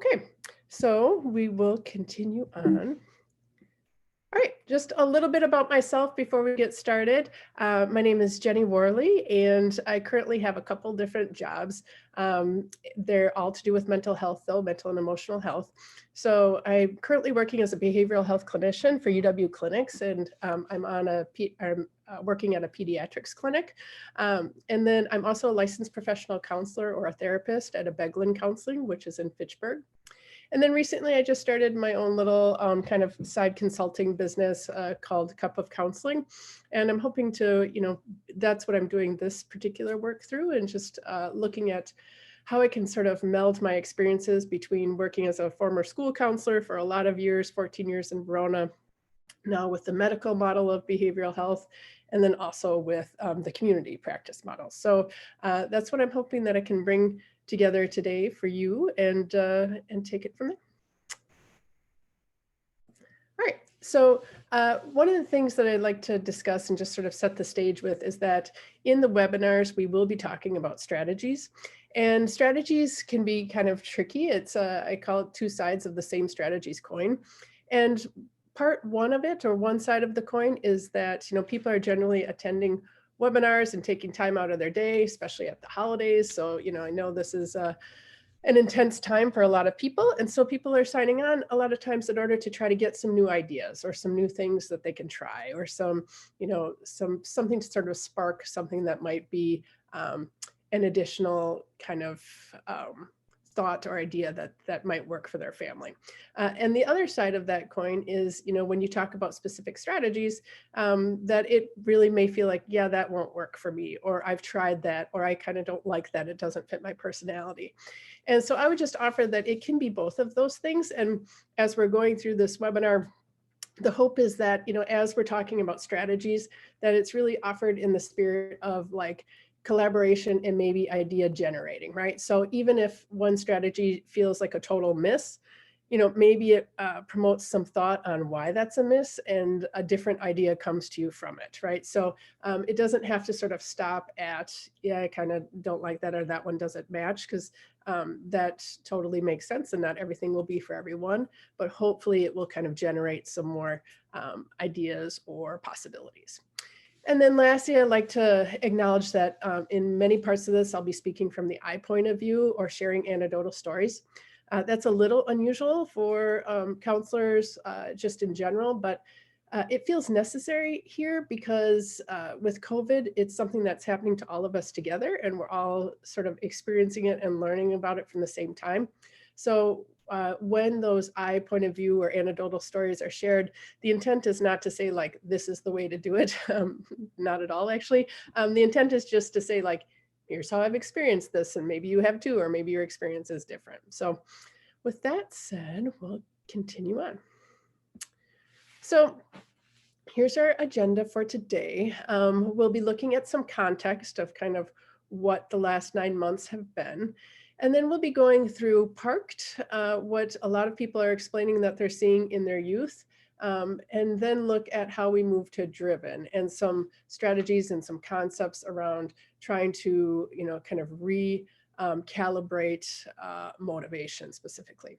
Okay, so we will continue on. All right, just a little bit about myself before we get started. My name is Jenny Worley, and I currently have a couple different jobs. They're all to do with mental health, though, mental and emotional health. So I'm currently working as a behavioral health clinician for UW Clinics, and I'm working at a pediatrics clinic. And then I'm also a licensed professional counselor or a therapist at a Beglin Counseling, which is in Fitchburg. And then recently I just started my own little kind of side consulting business called Cup of Counseling. And I'm hoping to, that's what I'm doing this particular work through, and just looking at how I can sort of meld my experiences between working as a former school counselor for a lot of years, 14 years in Verona, now with the medical model of behavioral health, and then also with the community practice model. So that's what I'm hoping that I can bring together today for you and take it from there. All right, so one of the things that I'd like to discuss and just sort of set the stage with is that in the webinars, we will be talking about strategies. And strategies can be kind of tricky. It's, I call it two sides of the same strategies coin. And part one of it, or one side of the coin, is that, people are generally attending webinars and taking time out of their day, especially at the holidays. So, I know this is an intense time for a lot of people. And so people are signing on a lot of times in order to try to get some new ideas or some new things that they can try, or something to sort of spark something that might be an additional kind of thought or idea that might work for their family. And the other side of that coin is, when you talk about specific strategies, that it really may feel like, yeah, that won't work for me, or I've tried that, or I kind of don't like that, it doesn't fit my personality. And so I would just offer that it can be both of those things. And as we're going through this webinar, the hope is that, as we're talking about strategies, that it's really offered in the spirit of like collaboration and maybe idea generating, right? So even if one strategy feels like a total miss, maybe it promotes some thought on why that's a miss, and a different idea comes to you from it, right? So it doesn't have to sort of stop at, yeah, I kind of don't like that, or that one doesn't match, because that totally makes sense, and not everything will be for everyone, but hopefully it will kind of generate some more ideas or possibilities. And then lastly, I'd like to acknowledge that in many parts of this, I'll be speaking from the I point of view or sharing anecdotal stories. That's a little unusual for counselors just in general, but it feels necessary here because with COVID, it's something that's happening to all of us together, and we're all sort of experiencing it and learning about it from the same time. So when those I point of view or anecdotal stories are shared, the intent is not to say like, this is the way to do it. Not at all, actually. The intent is just to say like, here's how I've experienced this, and maybe you have too, or maybe your experience is different. So with that said, we'll continue on. So here's our agenda for today. We'll be looking at some context of kind of what the last 9 months have been. And then we'll be going through Parked, what a lot of people are explaining that they're seeing in their youth, and then look at how we move to Driven, and some strategies and some concepts around trying to, kind of recalibrate motivation specifically.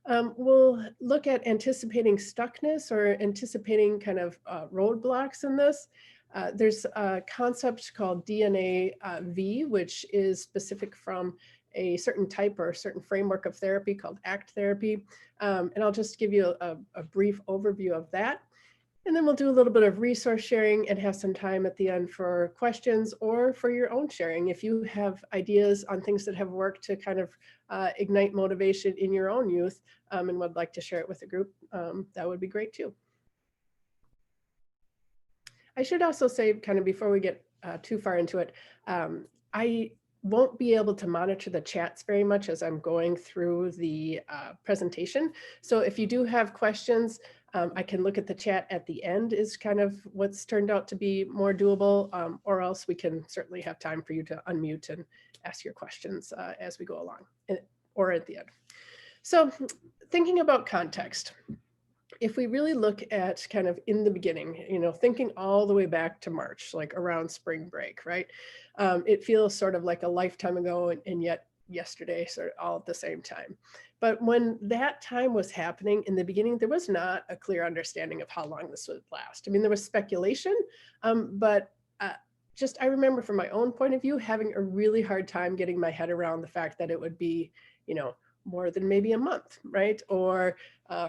We'll look at anticipating stuckness, or anticipating kind of roadblocks in this. There's a concept called DNA V, which is specific from a certain type or a certain framework of therapy called ACT therapy. And I'll just give you a brief overview of that. And then we'll do a little bit of resource sharing and have some time at the end for questions or for your own sharing. If you have ideas on things that have worked to kind of ignite motivation in your own youth and would like to share it with the group, that would be great too. I should also say, kind of before we get too far into it, I won't be able to monitor the chats very much as I'm going through the presentation. So if you do have questions, I can look at the chat at the end is kind of what's turned out to be more doable, or else we can certainly have time for you to unmute and ask your questions as we go along, or at the end. So thinking about context, if we really look at kind of in the beginning, thinking all the way back to March, like around spring break, right? It feels sort of like a lifetime ago, and yet yesterday, sort of all at the same time. But when that time was happening in the beginning, there was not a clear understanding of how long this would last. I mean, there was speculation, but just I remember from my own point of view having a really hard time getting my head around the fact that it would be, you know, more than maybe a month, right? Or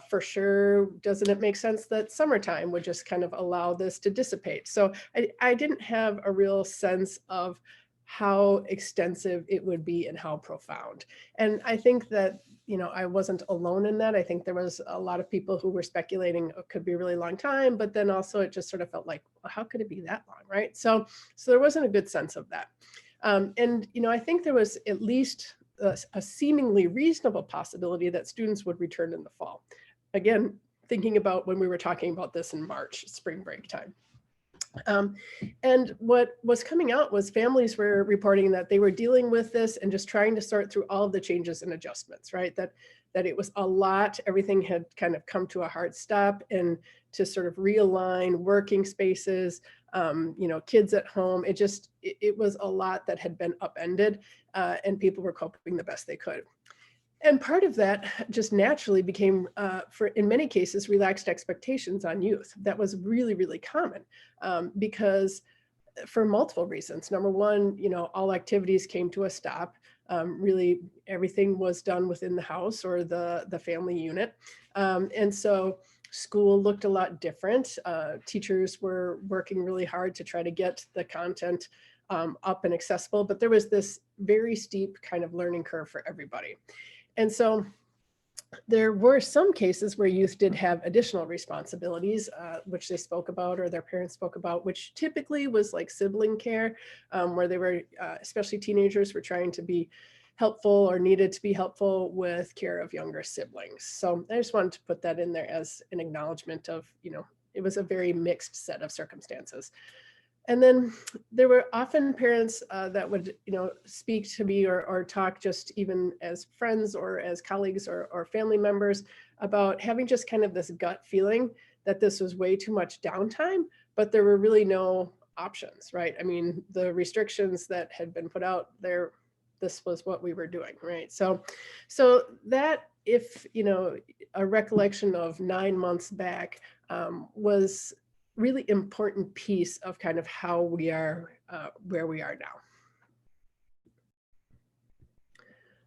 for sure, doesn't it make sense that summertime would just kind of allow this to dissipate? So I didn't have a real sense of how extensive it would be and how profound. And I think that, you know, I wasn't alone in that. I think there was a lot of people who were speculating it could be a really long time, but then also it just sort of felt like, well, how could it be that long, right? So there wasn't a good sense of that. And, you know, I think there was at least a seemingly reasonable possibility that students would return in the fall. Again, thinking about when we were talking about this in March, spring break time. And what was coming out was families were reporting that they were dealing with this and just trying to sort through all of the changes and adjustments, right? That it was a lot, everything had kind of come to a hard stop, and to sort of realign working spaces, you know, kids at home, it was a lot that had been upended, and people were coping the best they could. And part of that just naturally became, for in many cases, relaxed expectations on youth. That was really, really common, because for multiple reasons. Number one, you know, all activities came to a stop. Really, everything was done within the house or the family unit, and so school looked a lot different. Teachers were working really hard to try to get the content up and accessible, but there was this very steep kind of learning curve for everybody. And so there were some cases where youth did have additional responsibilities, which they spoke about or their parents spoke about, which typically was like sibling care, where they were, especially teenagers, were trying to be helpful or needed to be helpful with care of younger siblings. So I just wanted to put that in there as an acknowledgement of, you know, it was a very mixed set of circumstances. And then there were often parents that would, you know, speak to me or talk just even as friends or as colleagues or family members about having just kind of this gut feeling that this was way too much downtime, but there were really no options, right? I mean, the restrictions that had been put out there, this was what we were doing, right? So that, if, you know, a recollection of 9 months back was really important piece of kind of how we are where we are now.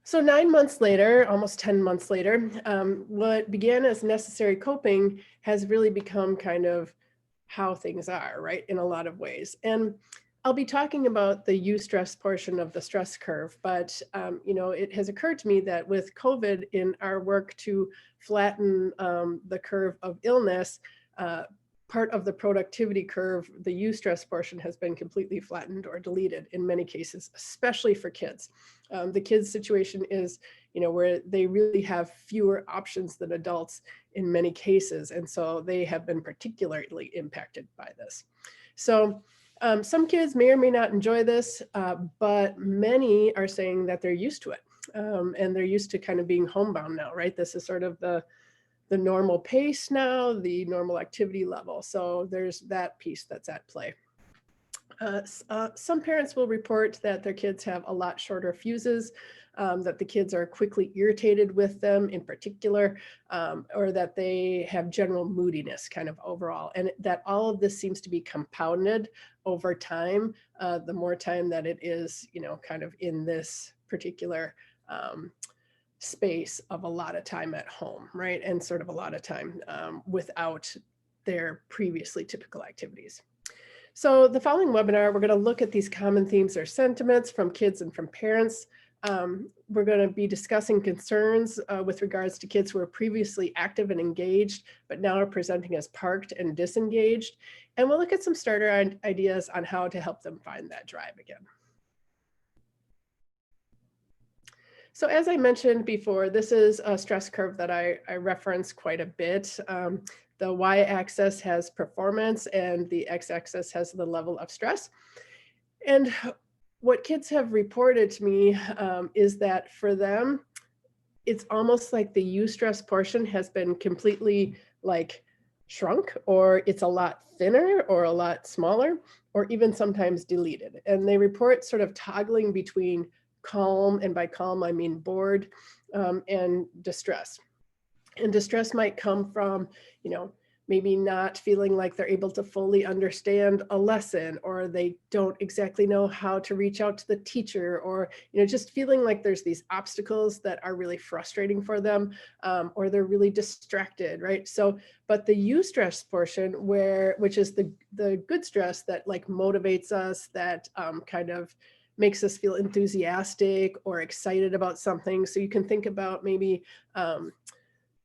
So 9 months later, almost 10 months later, what began as necessary coping has really become kind of how things are, right, in a lot of ways. And I'll be talking about the eustress portion of the stress curve, but you know, it has occurred to me that with COVID in our work to flatten the curve of illness, part of the productivity curve, the eustress portion, has been completely flattened or deleted in many cases, especially for kids. The kids' situation is, you know, where they really have fewer options than adults in many cases, and so they have been particularly impacted by this. So some kids may or may not enjoy this, but many are saying that they're used to it, and they're used to kind of being homebound now, right? This is sort of the normal pace now, the normal activity level. So there's that piece that's at play. Some parents will report that their kids have a lot shorter fuses, that the kids are quickly irritated with them in particular, or that they have general moodiness kind of overall. And that all of this seems to be compounded over time, the more time that it is, you know, kind of in this particular space of a lot of time at home, right? And sort of a lot of time without their previously typical activities. So the following webinar, we're going to look at these common themes or sentiments from kids and from parents. We're going to be discussing concerns with regards to kids who were previously active and engaged, but now are presenting as parked and disengaged. And we'll look at some starter ideas on how to help them find that drive again. So as I mentioned before, this is a stress curve that I reference quite a bit. The y-axis has performance and the x-axis has the level of stress. And what kids have reported to me is that for them, it's almost like the eustress portion has been completely like shrunk, or it's a lot thinner or a lot smaller, or even sometimes deleted. And they report sort of toggling between calm, and by calm, I mean bored, and distress. And distress might come from, you know, maybe not feeling like they're able to fully understand a lesson, or they don't exactly know how to reach out to the teacher, or, you know, just feeling like there's these obstacles that are really frustrating for them, or they're really distracted, right? So, but the eustress portion, which is the good stress that like motivates us, that kind of makes us feel enthusiastic or excited about something. So you can think about maybe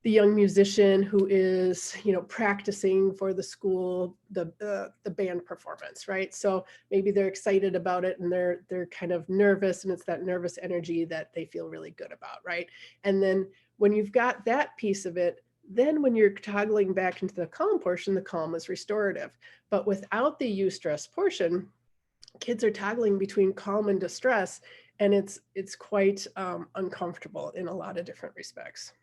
the young musician who is, you know, practicing for the school, the band performance, right? So maybe they're excited about it, and they're kind of nervous, and it's that nervous energy that they feel really good about, right? And then when you've got that piece of it, then when you're toggling back into the calm portion, the calm is restorative. But without the eustress portion, kids are toggling between calm and distress, and it's quite uncomfortable in a lot of different respects.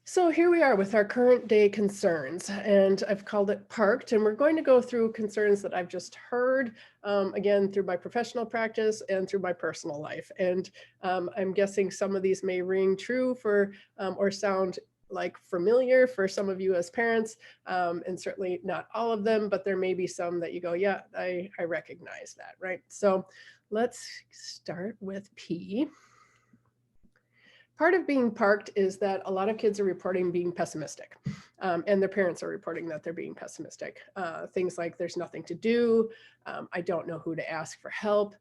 So here we are with our current day concerns, and I've called it parked, and we're going to go through concerns that I've just heard, again, through my professional practice and through my personal life. And I'm guessing some of these may ring true for, or sound like familiar for some of you as parents, and certainly not all of them, but there may be some that you go, yeah, I recognize that, right? So let's start with P. Part of being parked is that a lot of kids are reporting being pessimistic, and their parents are reporting that they're being pessimistic. Things like there's nothing to do, I don't know who to ask for help.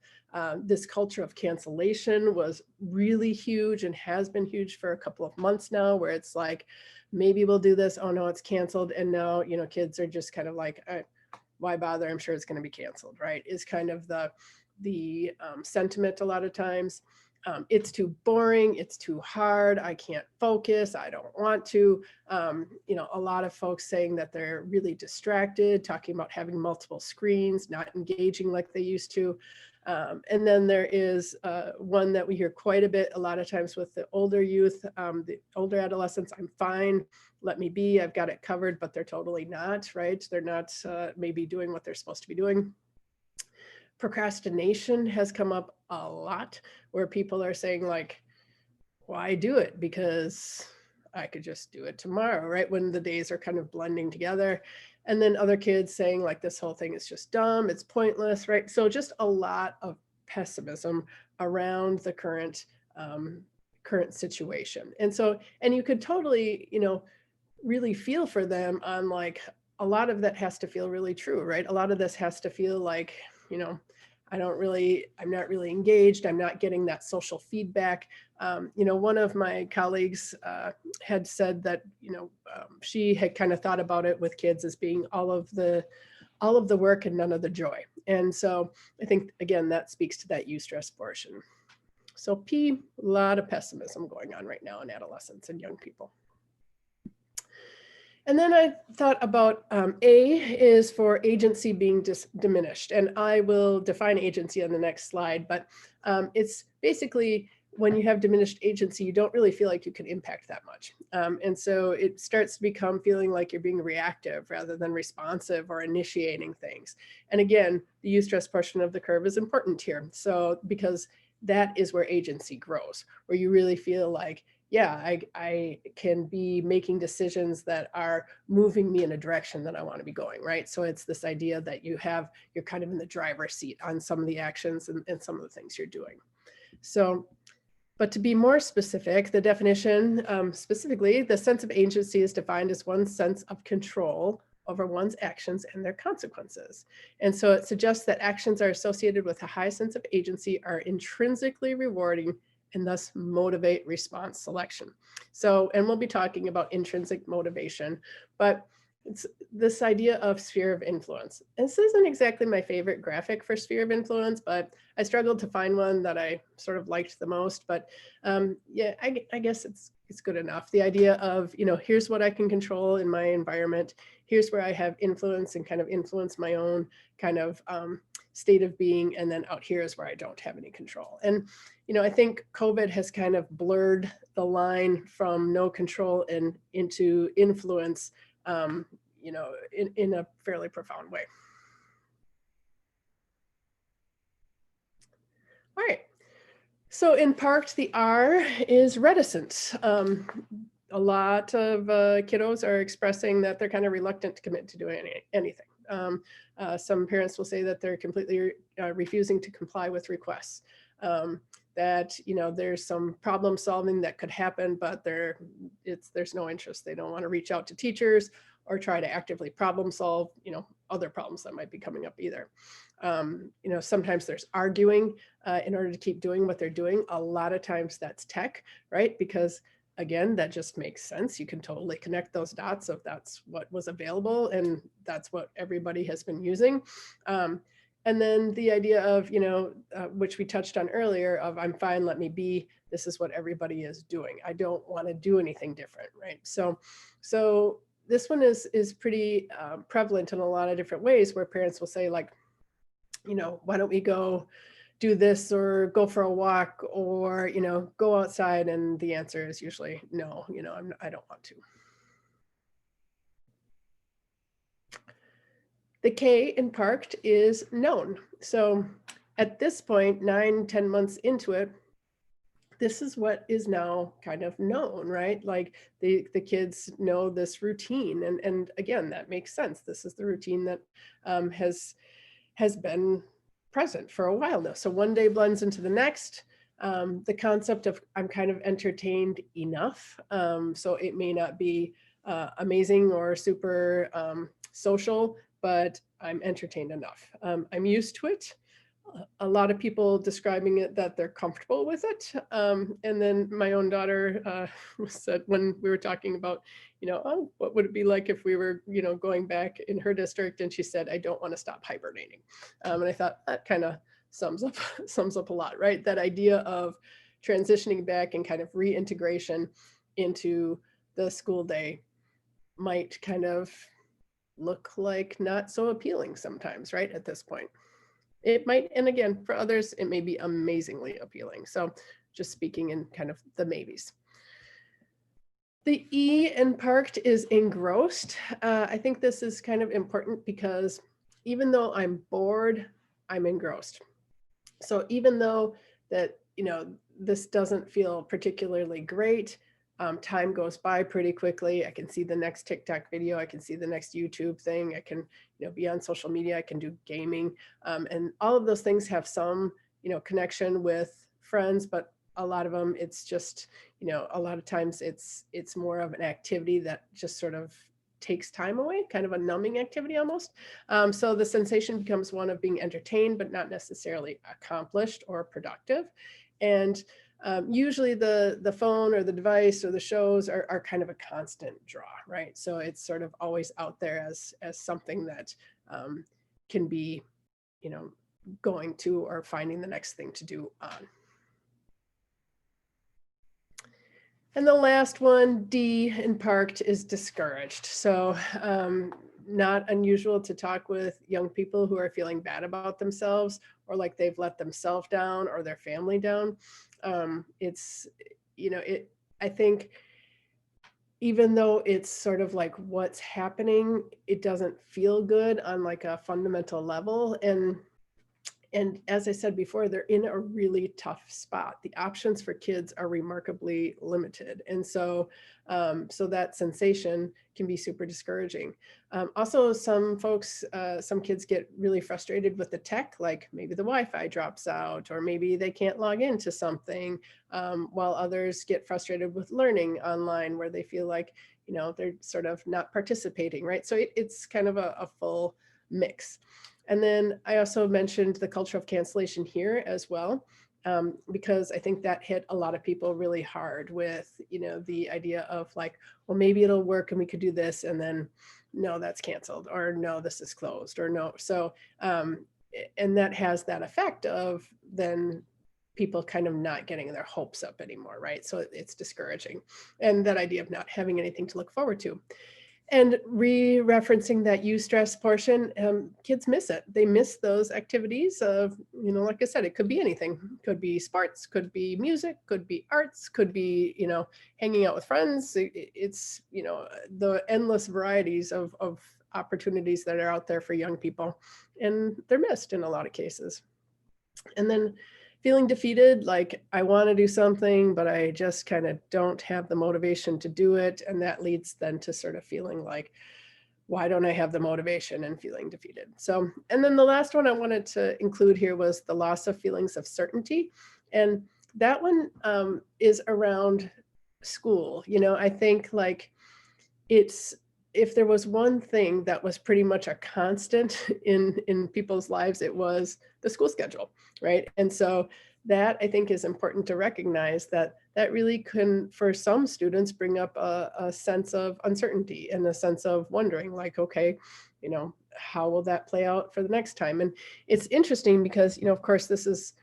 This culture of cancellation was really huge and has been huge for a couple of months now, where it's like, maybe we'll do this, oh no, it's canceled. And now, you know, kids are just kind of like, why bother? I'm sure it's going to be canceled, right? Is kind of the sentiment a lot of times. It's too boring, it's too hard, I can't focus, I don't want to. You know, a lot of folks saying that they're really distracted, talking about having multiple screens, not engaging like they used to. And then there is one that we hear quite a bit, a lot of times with the older youth, the older adolescents, I'm fine, let me be, I've got it covered, but they're totally not, right? They're not maybe doing what they're supposed to be doing. Procrastination has come up a lot, where people are saying like, why do it? Because I could just do it tomorrow, right? When the days are kind of blending together. And then other kids saying like, this whole thing is just dumb, it's pointless, right? So just a lot of pessimism around the current situation. And so, and you could totally, you know, really feel for them on like, a lot of that has to feel really true, right? A lot of this has to feel like, you know, I'm not really engaged. I'm not getting that social feedback. You know, one of my colleagues had said that, you know, she had kind of thought about it with kids as being all of the work and none of the joy. And so I think, again, that speaks to that eustress portion. So P, a lot of pessimism going on right now in adolescents and young people. And then I thought about A is for agency being diminished. And I will define agency on the next slide, but it's basically when you have diminished agency, you don't really feel like you can impact that much. And so it starts to become feeling like you're being reactive rather than responsive or initiating things. And again, the eustress portion of the curve is important here. So because that is where agency grows, where you really feel like, yeah, I can be making decisions that are moving me in a direction that I want to be going, right? So it's this idea that you're kind of in the driver's seat on some of the actions and some of the things you're doing. So, but to be more specific, the definition, specifically, the sense of agency is defined as one's sense of control over one's actions and their consequences. And so it suggests that actions are associated with a high sense of agency, are intrinsically rewarding, and thus motivate response selection. So, and we'll be talking about intrinsic motivation, but it's this idea of sphere of influence. This isn't exactly my favorite graphic for sphere of influence, but I struggled to find one that I sort of liked the most. But yeah, I guess it's good enough. The idea of, you know, here's what I can control in my environment. Here's where I have influence and kind of influence my own kind of state of being. And then out here is where I don't have any control. And, you know, I think COVID has kind of blurred the line from no control and into influence, you know, in a fairly profound way. All right. So in part, the R is reticence. A lot of kiddos are expressing that they're kind of reluctant to commit to doing anything. Some parents will say that they're completely refusing to comply with requests. That there's some problem solving that could happen, but there's no interest. They don't want to reach out to teachers or try to actively problem solve other problems that might be coming up either. Sometimes there's arguing in order to keep doing what they're doing. A lot of times that's tech, right? Because again, that just makes sense. You can totally connect those dots if that's what was available and that's what everybody has been using. And then the idea of, which we touched on earlier, of I'm fine, let me be, this is what everybody is doing. I don't want to do anything different, right? So this one is pretty prevalent in a lot of different ways where parents will say like, why don't we go do this or go for a walk or, go outside? And the answer is usually no, I don't want to. The K in parked is known. So at this point, 9-10 months into it, this is what is now kind of known, right? Like the kids know this routine. And again, that makes sense. This is the routine that has been present for a while now. So one day blends into the next. The concept of I'm kind of entertained enough. So it may not be amazing or super social, but I'm entertained enough. I'm used to it. A lot of people describing it that they're comfortable with it. And then my own daughter said when we were talking about, oh, what would it be like if we were, going back in her district? And she said, I don't want to stop hibernating. And I thought that kind of sums up a lot, right? That idea of transitioning back and kind of reintegration into the school day might kind of look like not so appealing sometimes, right? At this point. It might, and again, for others, it may be amazingly appealing. So just speaking in kind of the maybes. The E in parked is engrossed. I think this is kind of important because even though I'm bored, I'm engrossed. So even though that, this doesn't feel particularly great, time goes by pretty quickly. I can see the next TikTok video. I can see the next YouTube thing. I can, be on social media. I can do gaming. And all of those things have some, connection with friends, but a lot of them, it's just, a lot of times it's more of an activity that just sort of takes time away, kind of a numbing activity almost. So the sensation becomes one of being entertained, but not necessarily accomplished or productive. And usually the phone or the device or the shows are kind of a constant draw, right? So it's sort of always out there as something that can be, going to or finding the next thing to do on. And the last one, D in parked, is discouraged. So not unusual to talk with young people who are feeling bad about themselves or like they've let themselves down or their family down. It's, I think even though it's sort of like what's happening, it doesn't feel good on like a fundamental level. And as I said before, they're in a really tough spot. The options for kids are remarkably limited. And so that sensation can be super discouraging. Also, some folks, some kids get really frustrated with the tech, like maybe the Wi-Fi drops out, or maybe they can't log into something, while others get frustrated with learning online where they feel like, they're sort of not participating, right? So it's kind of a full mix. And then I also mentioned the culture of cancellation here as well, because I think that hit a lot of people really hard with, the idea of like, well, maybe it'll work and we could do this. And then, no, that's canceled, or no, this is closed, or no. So, and that has that effect of then people kind of not getting their hopes up anymore, right? So it's discouraging. And that idea of not having anything to look forward to. And re-referencing that eustress portion, kids miss it. They miss those activities of, like I said, it could be anything. Could be sports, could be music, could be arts, could be, hanging out with friends. It's, the endless varieties of opportunities that are out there for young people. And they're missed in a lot of cases. And then feeling defeated, like I want to do something, but I just kind of don't have the motivation to do it. And that leads then to sort of feeling like, why don't I have the motivation, and feeling defeated. So, and then the last one I wanted to include here was the loss of feelings of certainty. And that one is around school. I think like it's, if there was one thing that was pretty much a constant in people's lives, it was the school schedule, right? And so that I think is important to recognize, that that really can, for some students, bring up a sense of uncertainty and a sense of wondering, like, okay, how will that play out for the next time? And it's interesting because, of course, this is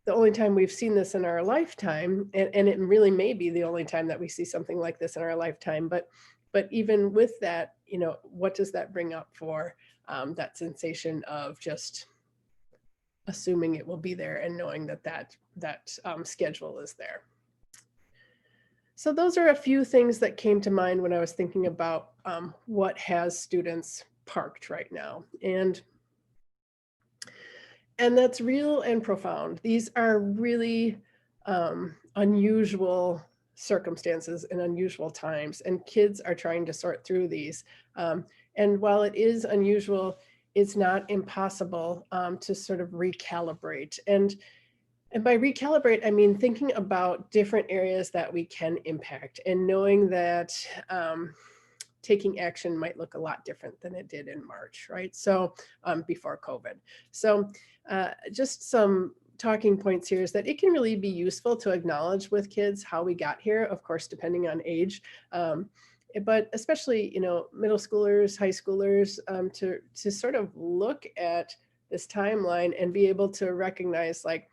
the only time we've seen this in our lifetime, and it really may be the only time that we see something like this in our lifetime. But even with that, what does that bring up for that sensation of just assuming it will be there and knowing that schedule is there. So those are a few things that came to mind when I was thinking about what has students parked right now. And that's real and profound. These are really unusual circumstances and unusual times, and kids are trying to sort through these. And while it is unusual, it's not impossible to sort of recalibrate. And by recalibrate, I mean thinking about different areas that we can impact, and knowing that taking action might look a lot different than it did in March, right? So before COVID. So just some talking points here is that it can really be useful to acknowledge with kids how we got here, of course, depending on age. But especially, middle schoolers, high schoolers, to sort of look at this timeline and be able to recognize, like,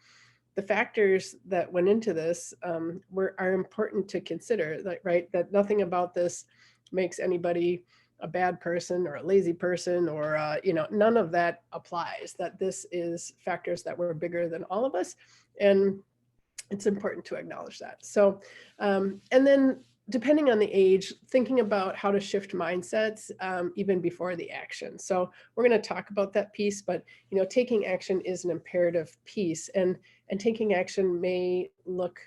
the factors that went into this are important to consider, right? That nothing about this makes anybody a bad person or a lazy person, or none of that applies. That this is factors that were bigger than all of us, and it's important to acknowledge that. So, and then depending on the age, thinking about how to shift mindsets even before the action. So we're going to talk about that piece, but taking action is an imperative piece, and taking action may look,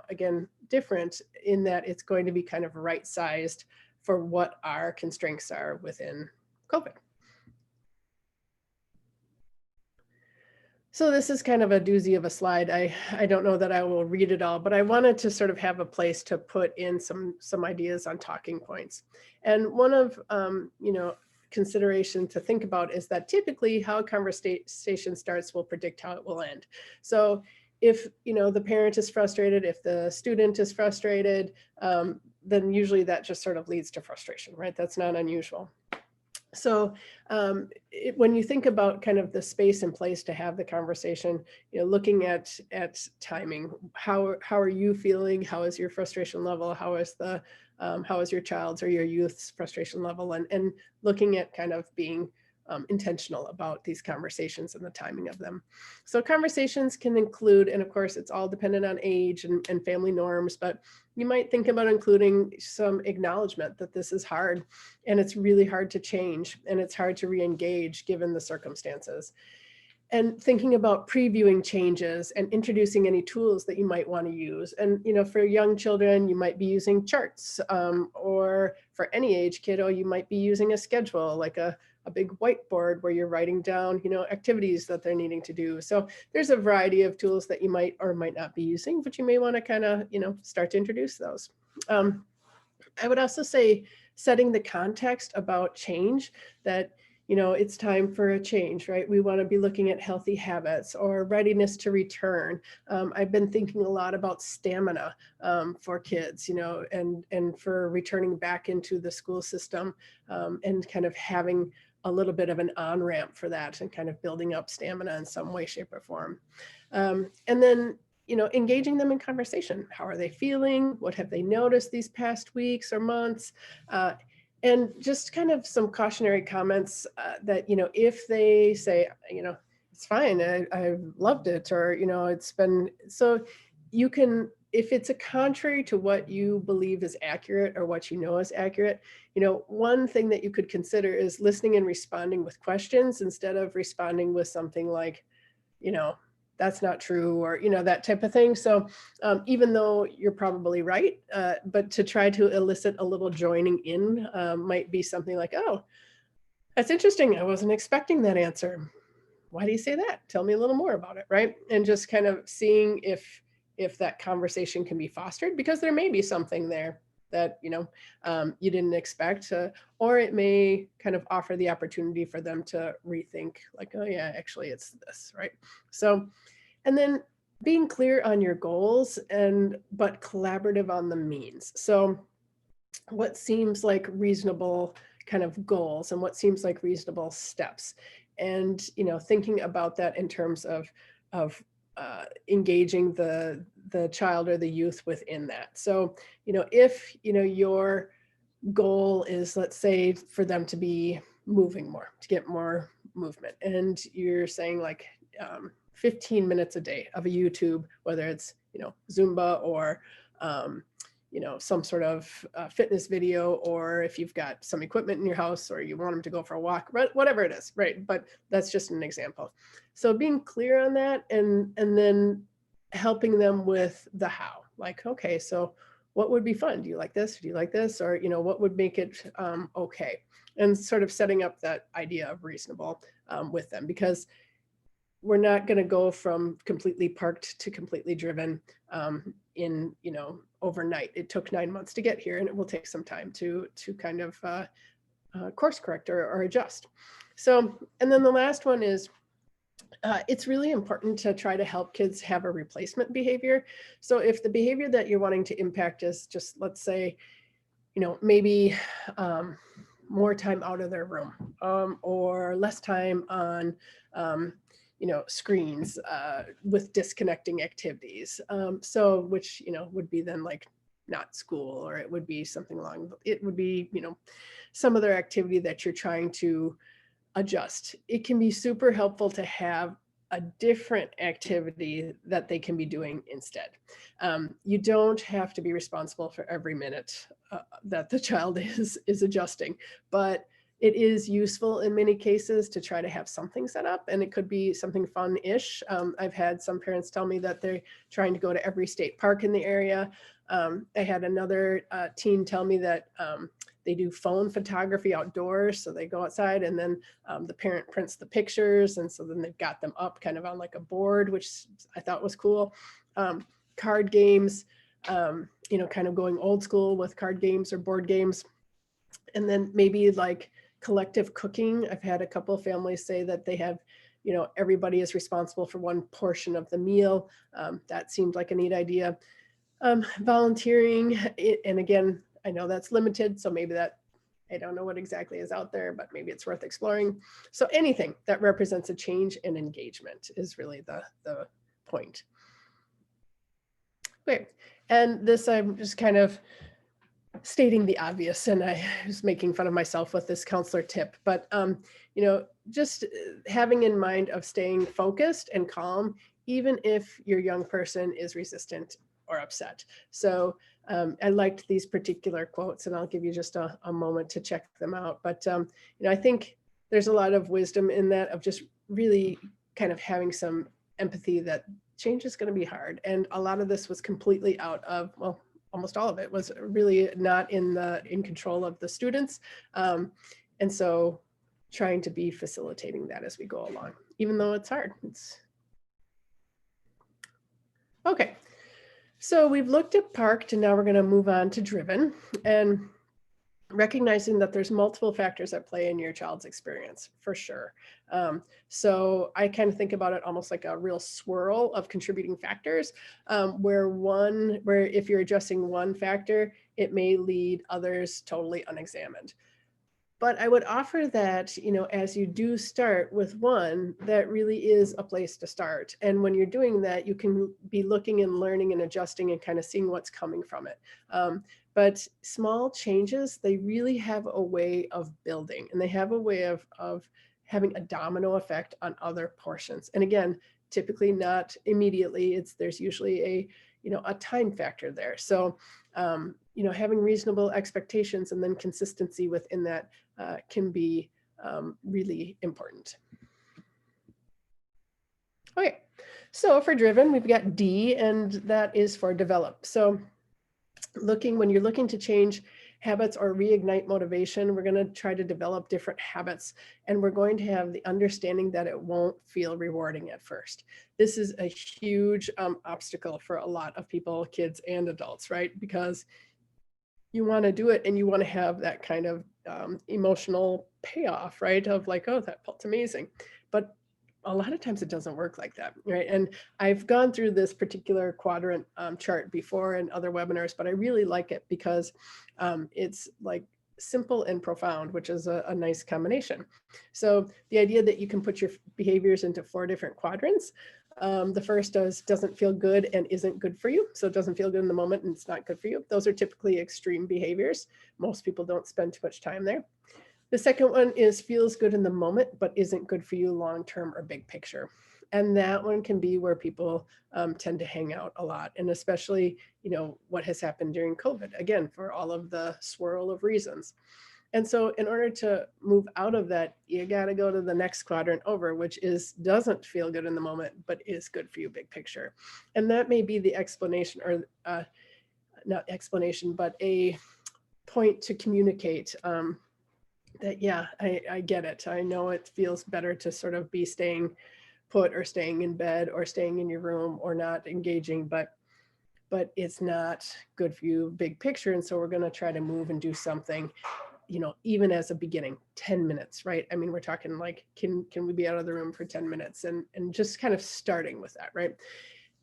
again, different in that it's going to be kind of right-sized for what our constraints are within COVID. So this is kind of a doozy of a slide. I don't know that I will read it all, but I wanted to sort of have a place to put in some ideas on talking points. And one of, consideration to think about is that typically how a conversation starts will predict how it will end. So if, the parent is frustrated, if the student is frustrated, then usually that just sort of leads to frustration, right? That's not unusual. So when you think about kind of the space and place to have the conversation, looking at timing, how are you feeling? How is your frustration level? How is your child's or your youth's frustration level? And looking at kind of being intentional about these conversations and the timing of them. So conversations can include, and of course it's all dependent on age and family norms, but you might think about including some acknowledgement that this is hard, and it's really hard to change, and it's hard to re-engage given the circumstances. And thinking about previewing changes and introducing any tools that you might want to use. And, for young children, you might be using charts, or for any age kiddo, you might be using a schedule, like a big whiteboard where you're writing down, activities that they're needing to do. So there's a variety of tools that you might or might not be using, but you may want to kind of, start to introduce those. I would also say setting the context about change, that it's time for a change, right? We want to be looking at healthy habits or readiness to return. I've been thinking a lot about stamina for kids, and for returning back into the school system, and kind of having a little bit of an on-ramp for that, and kind of building up stamina in some way, shape, or form. And then engaging them in conversation. How are they feeling? What have they noticed these past weeks or months? And just kind of some cautionary comments that, if they say, it's fine, I've loved it, or, it's been, so you can, if it's a contrary to what you believe is accurate or what is accurate, one thing that you could consider is listening and responding with questions instead of responding with something like, that's not true, or, that type of thing. So even though you're probably right, but to try to elicit a little joining in might be something like, oh, that's interesting. I wasn't expecting that answer. Why do you say that? Tell me a little more about it, right? And just kind of seeing if that conversation can be fostered, because there may be something there that you didn't expect, or it may kind of offer the opportunity for them to rethink, like, oh yeah, actually it's this, right? So, and then being clear on your goals, but collaborative on the means. So what seems like reasonable kind of goals and what seems like reasonable steps, and thinking about that in terms of engaging the child or the youth within that. So if your goal is, let's say, for them to be moving more, to get more movement, and you're saying like 15 minutes a day of a YouTube, whether it's Zumba or some sort of fitness video, or if you've got some equipment in your house, or you want them to go for a walk, whatever it is, right? But that's just an example. So being clear on that, and then helping them with the how, like, okay, so what would be fun? Do you like this? Do you like this? Or, what would make it okay? And sort of setting up that idea of reasonable with them, because we're not going to go from completely parked to completely driven in overnight. It took 9 months to get here, and it will take some time to kind of course correct or adjust. So, and then the last one is it's really important to try to help kids have a replacement behavior. So if the behavior that you're wanting to impact is just, let's say, maybe more time out of their room, or less time on screens with disconnecting activities. So which, would be then like not school, or it would be something it would be, some other activity that you're trying to adjust. It can be super helpful to have a different activity that they can be doing instead. You don't have to be responsible for every minute that the child is adjusting, but it is useful in many cases to try to have something set up, and it could be something fun-ish. I've had some parents tell me that they're trying to go to every state park in the area. I had another teen tell me that they do phone photography outdoors. So they go outside, and then the parent prints the pictures. And so then they've got them up kind of on like a board, which I thought was cool. Card games, kind of going old school with card games or board games. And then maybe like collective cooking. I've had a couple of families say that they have, everybody is responsible for one portion of the meal. That seemed like a neat idea. Volunteering, and again, I know that's limited, so maybe that, I don't know what exactly is out there, but maybe it's worth exploring. So anything that represents a change in engagement is really the point. Okay, and this I'm just kind of stating the obvious, and I was making fun of myself with this counselor tip, but just having in mind of staying focused and calm, even if your young person is resistant or upset. So I liked these particular quotes, and I'll give you just a moment to check them out. But I think there's a lot of wisdom in that, of just really kind of having some empathy that change is going to be hard. And a lot of this was completely out of, well, almost all of it was really not in control of the students. And so trying to be facilitating that as we go along, even though it's hard. Okay. So we've looked at parked, and now we're going to move on to driven, and recognizing that there's multiple factors at play in your child's experience, for sure. So I kind of think about it almost like a real swirl of contributing factors, where if you're addressing one factor, it may lead others totally unexamined. But I would offer that, as you do start with one, that really is a place to start. And when you're doing that, you can be looking and learning and adjusting and kind of seeing what's coming from it. But small changes, they really have a way of building, and they have a way of having a domino effect on other portions. And again, typically not immediately. There's usually a time factor there. So, having reasonable expectations and then consistency within that can be really important. Okay, so for driven, we've got D, and that is for develop. So when you're looking to change habits or reignite motivation, we're going to try to develop different habits, and we're going to have the understanding that it won't feel rewarding at first. This is a huge obstacle for a lot of people, kids and adults, right? Because you want to do it and you want to have that kind of emotional payoff, right? Of like, oh, that felt amazing. But a lot of times it doesn't work like that, right? And I've gone through this particular quadrant chart before in other webinars, but I really like it because it's like simple and profound, which is a nice combination. So the idea that you can put your behaviors into 4 different quadrants. The first doesn't feel good and isn't good for you. So it doesn't feel good in the moment and it's not good for you. Those are typically extreme behaviors. Most people don't spend too much time there. The second one is feels good in the moment, but isn't good for you long-term or big picture. And that one can be where people tend to hang out a lot. And especially, what has happened during COVID, again, for all of the swirl of reasons. And so in order to move out of that, you got to go to the next quadrant over, which doesn't feel good in the moment, but is good for you big picture. And that may be the explanation, or not explanation, but a point to communicate that, yeah, I get it. I know it feels better to sort of be staying put or staying in bed or staying in your room or not engaging, but it's not good for you big picture. And so we're going to try to move and do something, even as a beginning, 10 minutes, right? I mean, we're talking like, can we be out of the room for 10 minutes and just kind of starting with that, right?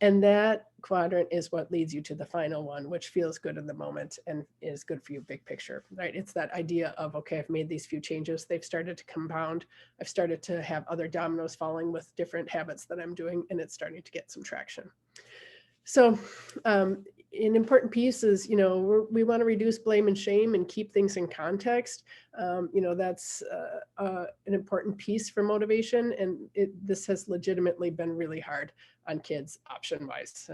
And that quadrant is what leads you to the final one, which feels good in the moment and is good for you big picture, right? It's that idea of, okay, I've made these few changes. They've started to compound. I've started to have other dominoes falling with different habits that I'm doing, and it's starting to get some traction. So an important piece is, we want to reduce blame and shame and keep things in context. That's an important piece for motivation. And this has legitimately been really hard on kids option-wise.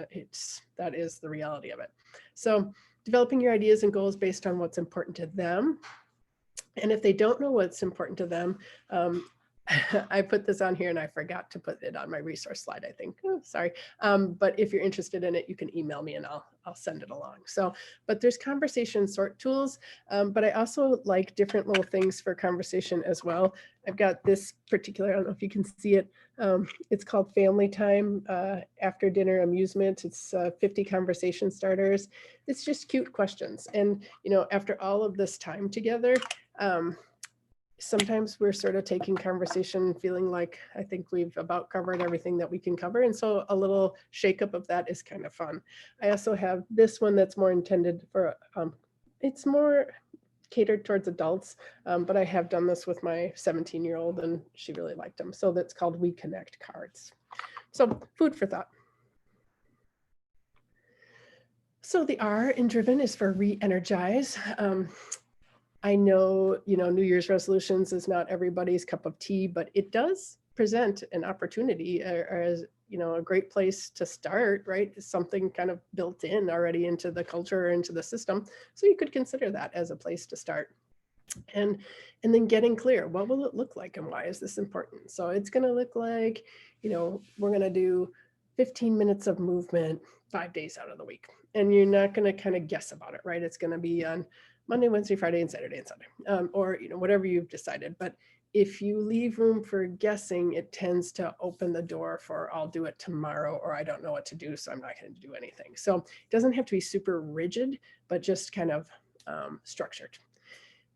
That is the reality of it. So developing your ideas and goals based on what's important to them. And if they don't know what's important to them, I put this on here and I forgot to put it on my resource slide, I think. Oh, sorry. But if you're interested in it, you can email me and I'll send it along. So, but there's conversation sort tools, but I also like different little things for conversation as well. I've got this particular, I don't know if you can see it. It's called Family Time After Dinner Amusement. It's 50 conversation starters. It's just cute questions. And, after all of this time together, sometimes we're sort of taking conversation feeling like, I think we've about covered everything that we can cover. And so a little shakeup of that is kind of fun. I also have this one that's more intended for, it's more catered towards adults, but I have done this with my 17-year-old and she really liked them. So that's called We Connect cards. So food for thought. So the R in driven is for re-energize. I know, New Year's resolutions is not everybody's cup of tea, but it does present an opportunity as, a great place to start, right? It's something kind of built in already into the culture or into the system. So you could consider that as a place to start. And then getting clear, what will it look like and why is this important? So it's going to look like, we're going to do 15 minutes of movement 5 days out of the week. And you're not going to kind of guess about it, right? It's going to be on Monday, Wednesday, Friday, and Saturday and Sunday, or whatever you've decided. But if you leave room for guessing, it tends to open the door for I'll do it tomorrow, or I don't know what to do, so I'm not going to do anything. So it doesn't have to be super rigid, but just kind of structured.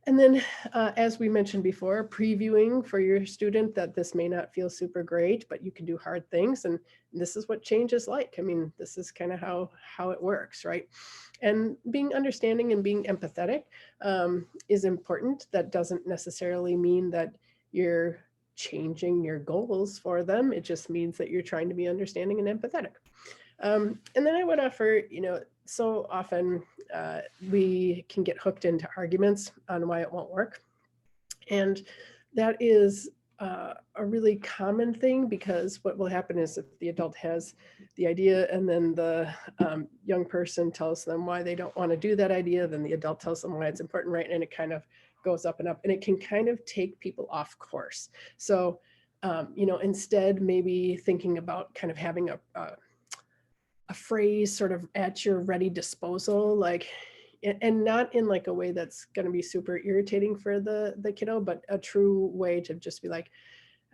And then, as we mentioned before, previewing for your student that this may not feel super great, but you can do hard things. And this is what change is like. I mean, this is kind of how it works, right? And being understanding and being empathetic is important. That doesn't necessarily mean that you're changing your goals for them. It just means that you're trying to be understanding and empathetic. And then I would offer, so often we can get hooked into arguments on why it won't work. And that is a really common thing, because what will happen is if the adult has the idea and then the young person tells them why they don't want to do that idea, then the adult tells them why it's important, right? And it kind of goes up and up, and it can kind of take people off course. So instead maybe thinking about kind of having a phrase sort of at your ready disposal, like, and not in like a way that's going to be super irritating for the kiddo, but a true way to just be like,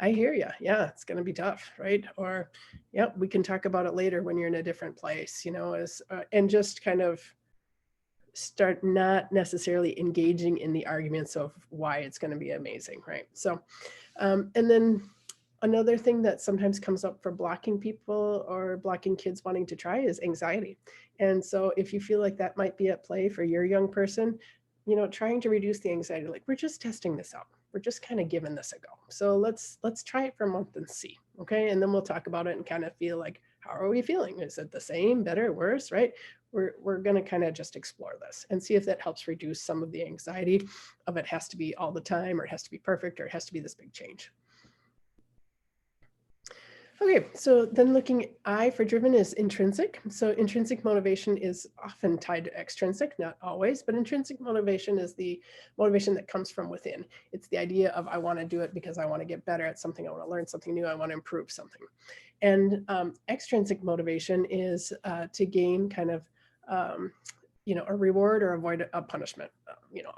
I hear you. Yeah, it's going to be tough, right? Or, yeah, we can talk about it later when you're in a different place, and just kind of start not necessarily engaging in the arguments of why it's going to be amazing, right? So, and then another thing that sometimes comes up for blocking people or blocking kids wanting to try is anxiety. And so if you feel like that might be at play for your young person, trying to reduce the anxiety, like, we're just testing this out. We're just kind of giving this a go. So let's try it for a month and see. Okay. And then we'll talk about it and kind of feel like, how are we feeling? Is it the same, better, worse, right? We're going to kind of just explore this and see if that helps reduce some of the anxiety of it has to be all the time, or it has to be perfect, or it has to be this big change. Okay, so then looking at I for driven is intrinsic. So intrinsic motivation is often tied to extrinsic, not always, but intrinsic motivation is the motivation that comes from within. It's the idea of, I want to do it because I want to get better at something, I want to learn something new, I want to improve something. And extrinsic motivation is to gain kind of a reward or avoid a punishment.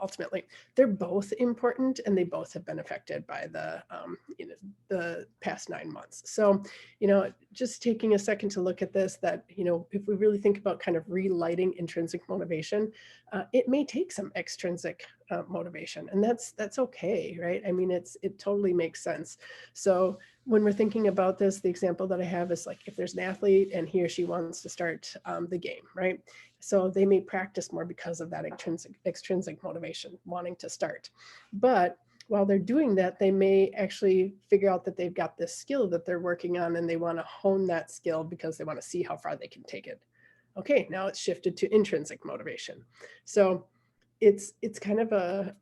Ultimately, they're both important, and they both have been affected by the past 9 months. So, just taking a second to look at this, that, if we really think about kind of relighting intrinsic motivation, it may take some extrinsic motivation, and that's okay, right? I mean, it totally makes sense. So when we're thinking about this, the example that I have is like, if there's an athlete and he or she wants to start the game, right? So they may practice more because of that extrinsic motivation, wanting to start. But while they're doing that, they may actually figure out that they've got this skill that they're working on, and they want to hone that skill because they want to see how far they can take it. Okay, now it's shifted to intrinsic motivation. So it's kind of a,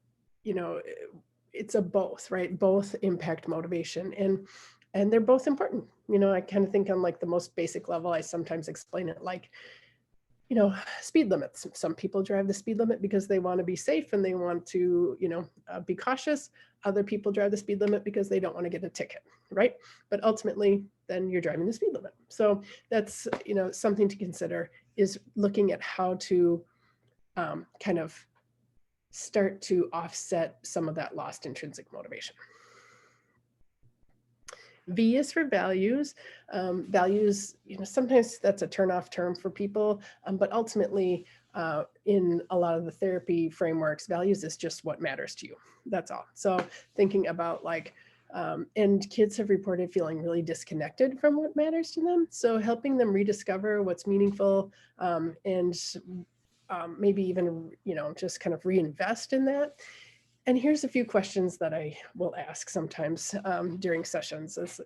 it's a both, right? Both impact motivation, and they're both important. I kind of think on like the most basic level, I sometimes explain it like, speed limits. Some people drive the speed limit because they want to be safe and they want to, be cautious. Other people drive the speed limit because they don't want to get a ticket, right? But ultimately, then you're driving the speed limit. So that's, something to consider, is looking at how to kind of start to offset some of that lost intrinsic motivation. V is for values. Values, sometimes that's a turnoff term for people, but ultimately, in a lot of the therapy frameworks, values is just what matters to you. That's all. So thinking about like, and kids have reported feeling really disconnected from what matters to them. So helping them rediscover what's meaningful, and maybe even, just kind of reinvest in that. And here's a few questions that I will ask sometimes during sessions is,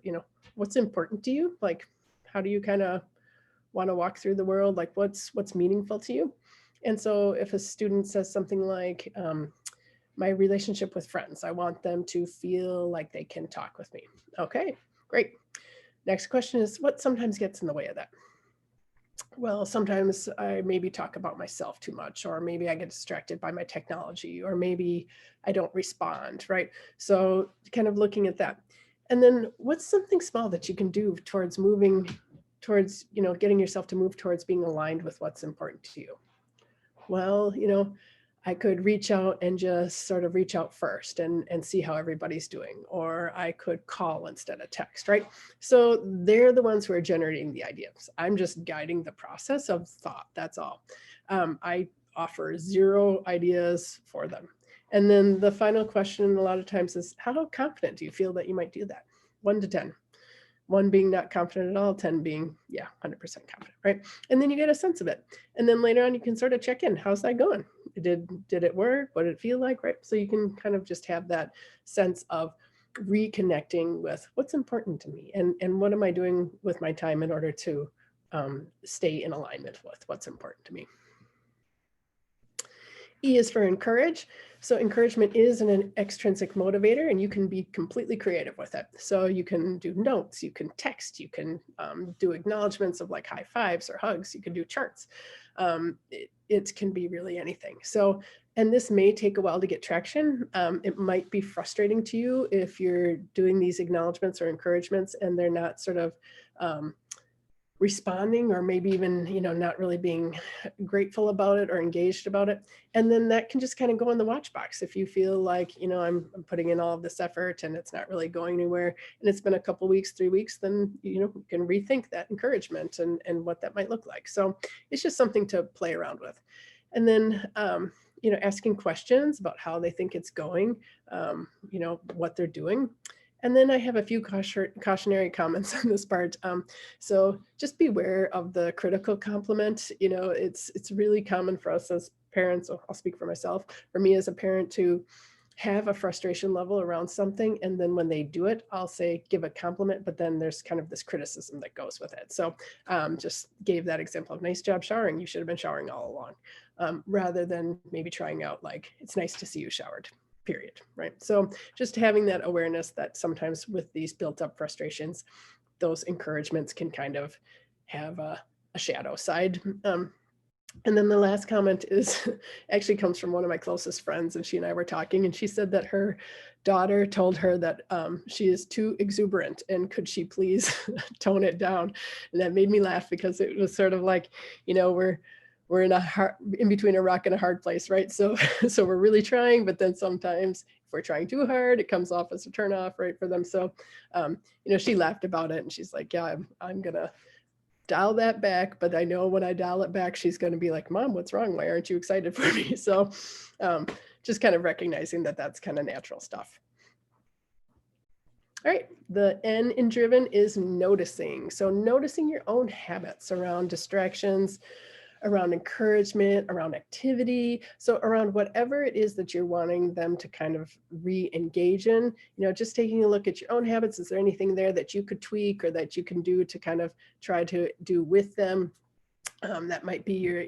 what's important to you? Like, how do you kind of want to walk through the world? Like, what's meaningful to you? And so if a student says something like, my relationship with friends, I want them to feel like they can talk with me. Okay, great. Next question is, what sometimes gets in the way of that? Well, sometimes I maybe talk about myself too much, or maybe I get distracted by my technology, or maybe I don't respond, right? So kind of looking at that. And then what's something small that you can do towards moving towards, getting yourself to move towards being aligned with what's important to you? Well, I could reach out and just sort of reach out first and see how everybody's doing, or I could call instead of text, right? So they're the ones who are generating the ideas. I'm just guiding the process of thought, that's all. I offer 0 ideas for them. And then the final question a lot of times is, how confident do you feel that you might do that? 1 to 10. 1 being not confident at all, 10 being, 100% confident, right? And then you get a sense of it. And then later on, you can sort of check in. How's that going? Did it work? What did it feel like, right? So you can kind of just have that sense of reconnecting with what's important to me, and what am I doing with my time in order to stay in alignment with what's important to me. E is for encourage. So encouragement is an extrinsic motivator, and you can be completely creative with it. So you can do notes, you can text, you can do acknowledgements of like high fives or hugs, you can do charts. It can be really anything. So, and this may take a while to get traction. It might be frustrating to you if you're doing these acknowledgements or encouragements and they're not sort of responding, or maybe even, not really being grateful about it or engaged about it. And then that can just kind of go in the watch box. If you feel like, I'm putting in all of this effort and it's not really going anywhere, and it's been a couple weeks, 3 weeks, then, you can rethink that encouragement and what that might look like. So it's just something to play around with. And then, asking questions about how they think it's going, what they're doing. And then I have a few cautionary comments on this part. So just beware of the critical compliment. It's really common for us as parents, so I'll speak for myself, for me as a parent, to have a frustration level around something. And then when they do it, I'll say, give a compliment, but then there's kind of this criticism that goes with it. So just gave that example of nice job showering. You should have been showering all along, rather than maybe trying out like, it's nice to see you showered, period, right? So just having that awareness that sometimes with these built up frustrations, those encouragements can kind of have a shadow side. And then the last comment is actually comes from one of my closest friends, and she and I were talking, and she said that her daughter told her that she is too exuberant and could she please tone it down. And that made me laugh, because it was sort of like, we're in between a rock and a hard place, right? So we're really trying, but then sometimes if we're trying too hard, it comes off as a turnoff, right, for them. So she laughed about it, and she's like, yeah, I'm gonna dial that back, but I know when I dial it back, she's going to be like, Mom, what's wrong? Why aren't you excited for me? So just kind of recognizing that that's kind of natural stuff. All right, the N in driven is noticing. So noticing your own habits around distractions, around encouragement, around activity. So around whatever it is that you're wanting them to kind of re-engage in, just taking a look at your own habits. Is there anything there that you could tweak or that you can do to kind of try to do with them? That might be your,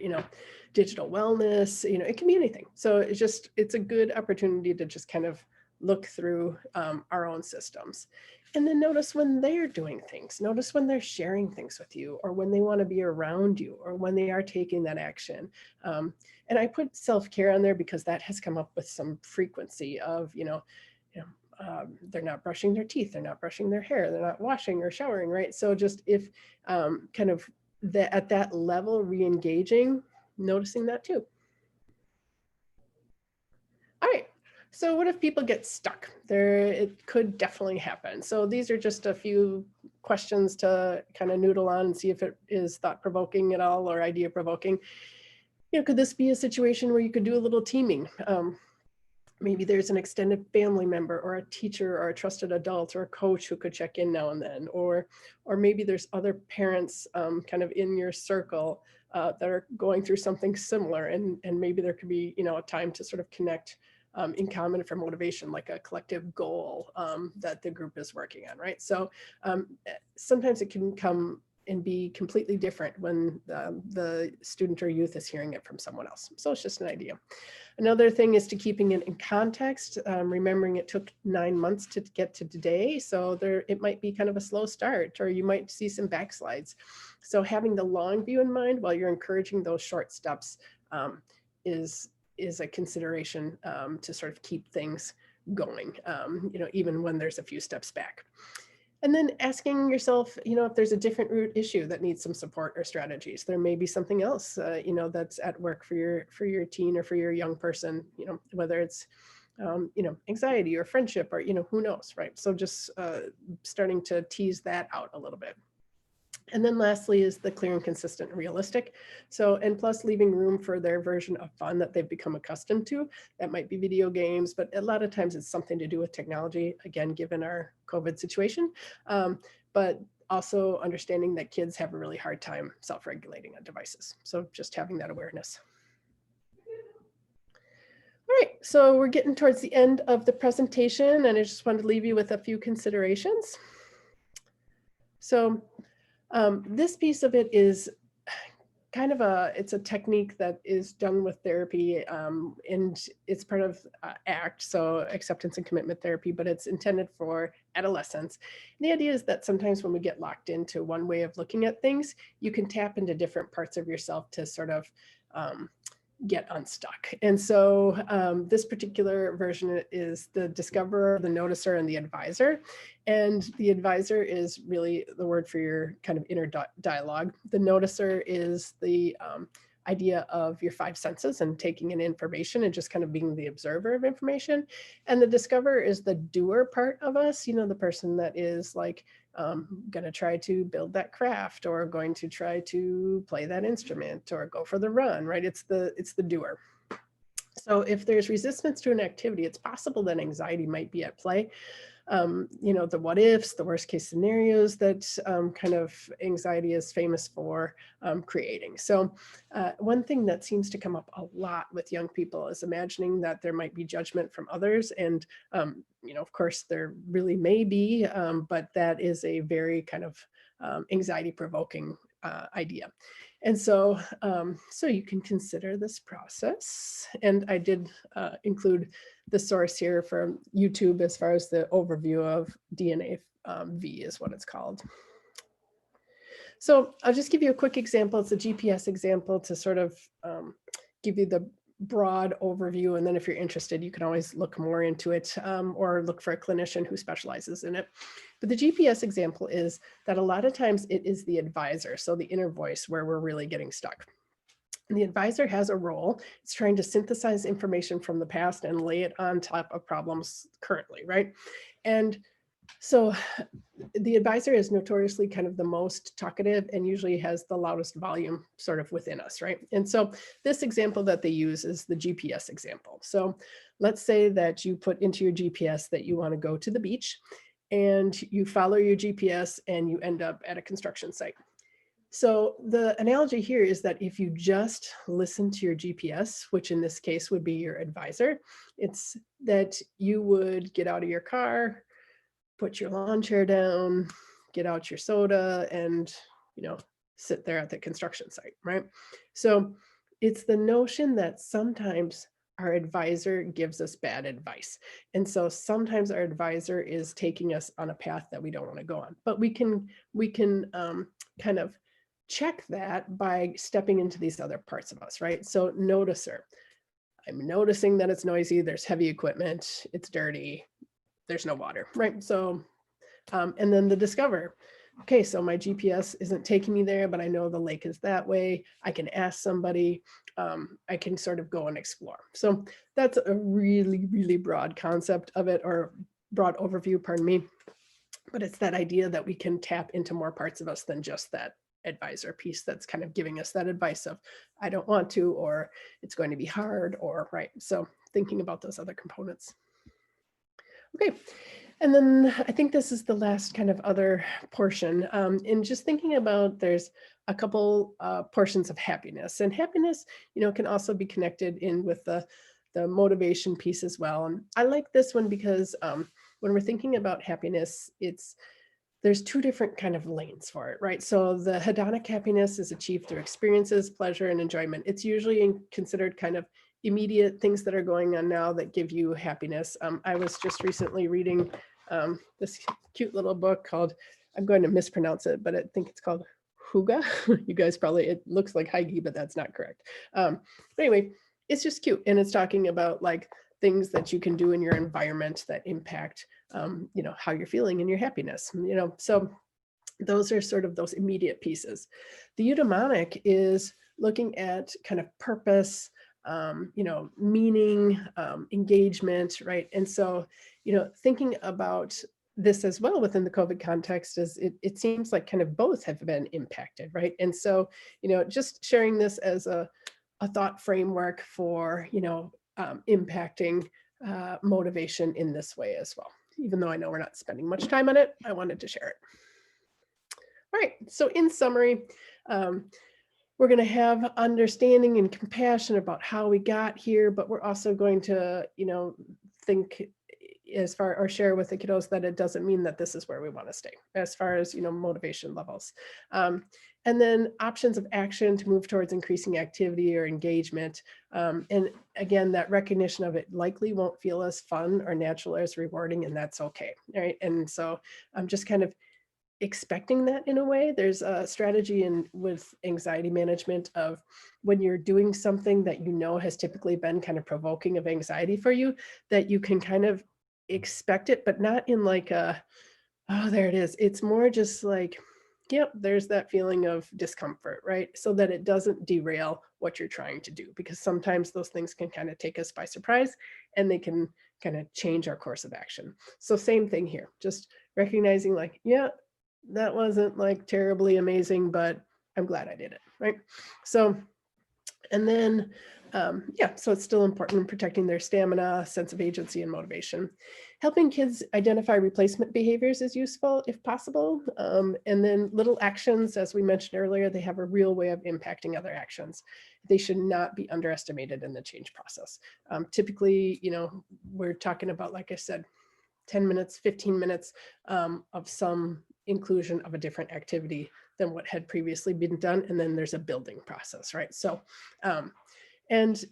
digital wellness, it can be anything. So it's a good opportunity to just kind of look through our own systems. And then notice when they're doing things, notice when they're sharing things with you, or when they want to be around you, or when they are taking that action. And I put self-care on there because that has come up with some frequency of, they're not brushing their teeth, they're not brushing their hair, they're not washing or showering, right? So just if kind of at that level, re-engaging, noticing that too. All right. So what if people get stuck? It could definitely happen. So these are just a few questions to kind of noodle on and see if it is thought-provoking at all or idea-provoking. Could this be a situation where you could do a little teaming? Maybe there's an extended family member or a teacher or a trusted adult or a coach who could check in now and then, or maybe there's other parents kind of in your circle that are going through something similar, and maybe there could be, a time to sort of connect in common for motivation, like a collective goal that the group is working on, right? So sometimes it can come and be completely different when the student or youth is hearing it from someone else. So it's just an idea. Another thing is to keeping it in context, remembering it took 9 months to get to today. So it might be kind of a slow start, or you might see some backslides. So having the long view in mind while you're encouraging those short steps is a consideration to sort of keep things going, even when there's a few steps back. And then asking yourself, if there's a different root issue that needs some support or strategies. There may be something else, that's at work for your teen or for your young person, whether it's, anxiety or friendship or, who knows, right? So just starting to tease that out a little bit. And then lastly is the clear and consistent and realistic. So, and plus leaving room for their version of fun that they've become accustomed to. That might be video games, but a lot of times it's something to do with technology, again, given our COVID situation. But also understanding that kids have a really hard time self-regulating on devices. So just having that awareness. All right, so we're getting towards the end of the presentation, and I just wanted to leave you with a few considerations. So this piece of it is kind of it's a technique that is done with therapy, and it's part of ACT, so acceptance and commitment therapy, but it's intended for adolescents. And the idea is that sometimes when we get locked into one way of looking at things, you can tap into different parts of yourself to sort of um, get unstuck. And so this particular version is the discoverer, the noticer, and the advisor. And the advisor is really the word for your kind of inner dialogue. The noticer is the idea of your five senses and taking in information and just kind of being the observer of information. And the discoverer is the doer part of us, the person that is like, going to try to build that craft, or going to try to play that instrument, or go for the run, right? It's the doer. So if there's resistance to an activity, it's possible that anxiety might be at play. The what ifs, the worst case scenarios that kind of anxiety is famous for creating. So one thing that seems to come up a lot with young people is imagining that there might be judgment from others. And, of course, there really may be, but that is a very kind of anxiety provoking idea. And so, so you can consider this process. And I did include the source here from YouTube as far as the overview of DNA V is what it's called. So I'll just give you a quick example. It's a GPS example to sort of give you the broad overview. And then if you're interested, you can always look more into it or look for a clinician who specializes in it. But the GPS example is that a lot of times it is the advisor, so the inner voice, where we're really getting stuck. And the advisor has a role. It's trying to synthesize information from the past and lay it on top of problems currently, right? And so the advisor is notoriously kind of the most talkative and usually has the loudest volume sort of within us, right? And so this example that they use is the GPS example. So let's say that you put into your GPS that you want to go to the beach, and you follow your GPS and you end up at a construction site. So the analogy here is that if you just listen to your GPS, which in this case would be your advisor, it's that you would get out of your car, put your lawn chair down, get out your soda, and, sit there at the construction site, right? So it's the notion that sometimes our advisor gives us bad advice. And so sometimes our advisor is taking us on a path that we don't want to go on. But we can kind of check that by stepping into these other parts of us, right? So noticer. I'm noticing that it's noisy, there's heavy equipment, it's dirty, there's no water, right? So, and then the discoverer. Okay, so my GPS isn't taking me there, but I know the lake is that way. I can ask somebody. I can sort of go and explore. So that's a really, really broad concept of it, or broad overview, pardon me. But it's that idea that we can tap into more parts of us than just that advisor piece that's kind of giving us that advice of, I don't want to, or it's going to be hard, or right. So thinking about those other components. Okay. And then I think this is the last kind of other portion. In just thinking about, there's a couple portions of happiness, and happiness, can also be connected in with the motivation piece as well. And I like this one because when we're thinking about happiness, there's two different kind of lanes for it, right? So the hedonic happiness is achieved through experiences, pleasure, and enjoyment. It's usually considered kind of immediate things that are going on now that give you happiness. I was just recently reading this cute little book called, I'm going to mispronounce it, but I think it's called Huga. You guys probably, it looks like Heige, but that's not correct. But anyway, it's just cute. And it's talking about like things that you can do in your environment that impact, how you're feeling and your happiness, so those are sort of those immediate pieces. The eudaimonic is looking at kind of purpose, meaning, engagement, right? And so, thinking about this as well within the COVID context is it seems like kind of both have been impacted, right? And so, just sharing this as a thought framework for, impacting motivation in this way as well. Even though I know we're not spending much time on it, I wanted to share it. All right, so in summary, we're going to have understanding and compassion about how we got here, but we're also going to, think, as far, or share with the kiddos that it doesn't mean that this is where we want to stay as far as, motivation levels. And then options of action to move towards increasing activity or engagement. And again, that recognition of it likely won't feel as fun or natural or as rewarding, and that's okay. Right. And so I'm just kind of expecting that in a way. There's a strategy with anxiety management of when you're doing something that has typically been kind of provoking of anxiety for you, that you can kind of expect it, but not in like a, oh, there it is. It's more just like, yep, there's that feeling of discomfort, right? So that it doesn't derail what you're trying to do, because sometimes those things can kind of take us by surprise and they can kind of change our course of action. So same thing here, just recognizing like, yeah, that wasn't like terribly amazing, but I'm glad I did it, right? So, and then, yeah, so it's still important in protecting their stamina, sense of agency, and motivation. Helping kids identify replacement behaviors is useful if possible. And then little actions, as we mentioned earlier, they have a real way of impacting other actions. They should not be underestimated in the change process. Typically, we're talking about, like I said, 10 minutes, 15 minutes of some inclusion of a different activity than what had previously been done. And then there's a building process, right? So, and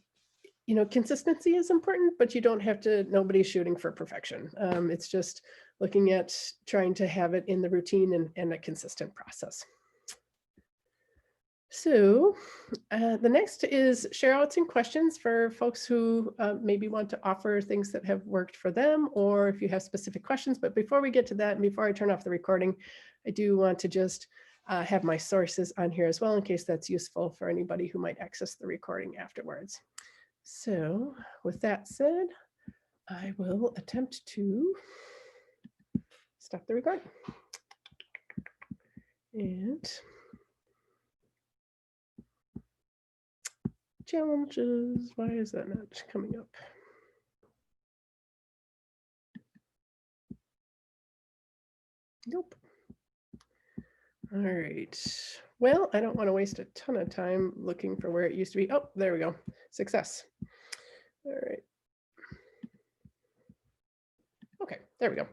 consistency is important, but you don't have to, nobody's shooting for perfection. It's just looking at trying to have it in the routine and a consistent process. So the next is share outs and questions for folks who maybe want to offer things that have worked for them, or if you have specific questions. But before we get to that, and before I turn off the recording, I do want to just have my sources on here as well, in case that's useful for anybody who might access the recording afterwards. So with that said, I will attempt to stop the recording. And challenges, why is that not coming up? Nope. All right. Well, I don't want to waste a ton of time looking for where it used to be. Oh, there we go. Success. All right. Okay, there we go.